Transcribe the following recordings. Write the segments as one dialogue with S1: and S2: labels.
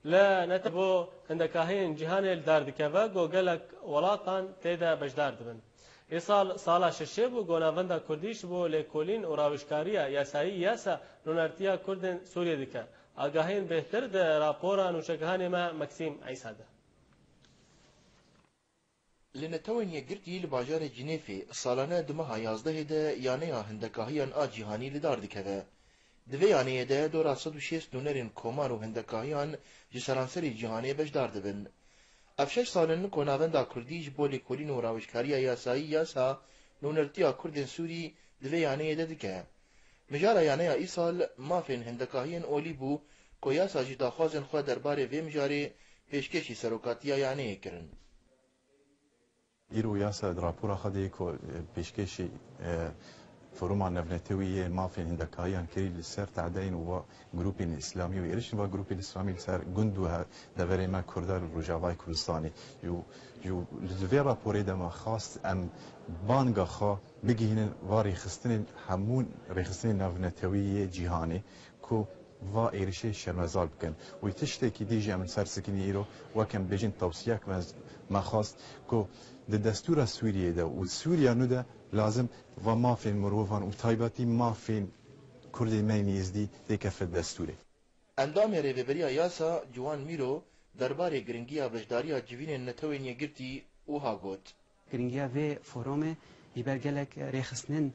S1: لا نتبو هندكاهين جهان الدار دكبا جوجلك ولاطان تيدا بجدار دبن إيصال صالة ششيب وجونافندا كرديش بو لكولين وراوشكاريا ياساي ياسا نونرتيا كردن سوريا دكا آگاهين بهتر ده راپورا نوشكهاني ما مكسيم عيساده
S2: لنتوين يقرتي لباجار جنيفي سالانه دمها 11 ده يانيا هندكاهيان جهاني لدار دكذا دوی یانه ده 206 نونرین کمان و هندکاهیان جسرانسری جهانی بجدار دبن. افشش سالن کناوندا کردیج بولی کلین و راوشکاری یاسایی یاسا نونرتیا کردن سوری دوی یانه ده دکه. مجارا یانه ای سال مافین هندکاهیان اولی بو که یاسا جدا خوازن خواه درباره وی مجاری پیشکشی سروکاتیا یانه کرن.
S3: ایرو یاسا راپورا خدی که پیشکشی فروما نفنتویه مافین هندکایان کری لسر تعدین و گروپین اسلامی و ایرش و گروپین اسلامی لسر گندوها دبره ما کردار روجاوای کردستانی یو لزوی راپوری دما خواست ام بانگا خوا بگیهن واری خستن همون رخصتن نفنتویه جهانی کو و ایرشه شرمزال بکن و تشته کی دیجی من سر سکنی ایرو و کم بجن توصیه ما خواست کو دستور سوریه ده و سوریا نو ده لازم و مافین مروفان و تایباتی مافین کردی مینیزدی دیکفت دستوره.
S2: اندام ریوبریا یاسا جوان میرو درباره گرنگیا بجداریا جوین نتوین یگرتی او هاگوت.
S4: گرنگیا و فرومه یبرگلک ریخسنن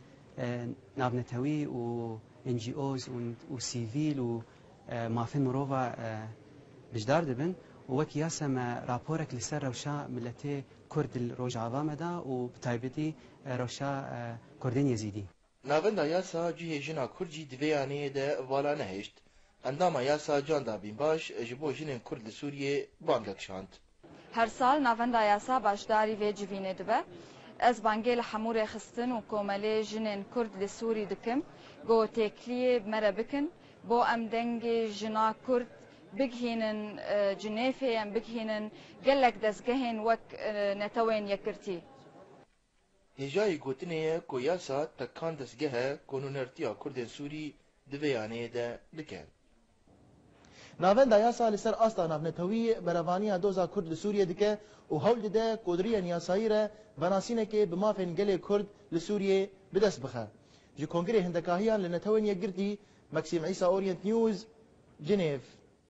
S4: نابنتوی و NGOs و سیویل و مافین مروفا بجدار دبن و وکی یاسا ما راپورک لسر روشا ملته کرد الروجعه مدا و بتایبتی روشا کردین یزیدی.
S2: ناوندا یاسا جوه جنا کردی دویانه ده والا نهشت. اندام یاسا جان دا بین باش جبو جنین کرد سوریه بانگک شاند.
S5: هر سال ناوندا یاسا باشداری و جوینه دبه. از بانگل حمور خستن و کومله جنین کرد لسوری دکم. گو تکلیه مره بکن. بو ام دنگ جنا کرد بگهینن جنیفه ام بگهینن گلک دزگهین وک نتوین یکرتی.
S2: هجای گوتنه که یاسا تکان دزگه کنونرتیا کرد سوری دویانه ده دکن.
S6: ناوندا یاسا لسر آستا نافنتوی بروانی دوزا کرد لسوریه دکه و هول ده کودریه نیاسایی را وناسینه که بمافین گله کرد لسوریه بدست بخه. جی کنگره هندکاهیان لنتوین یکرتی مکسیم عیسا اورینت نیوز جنیف.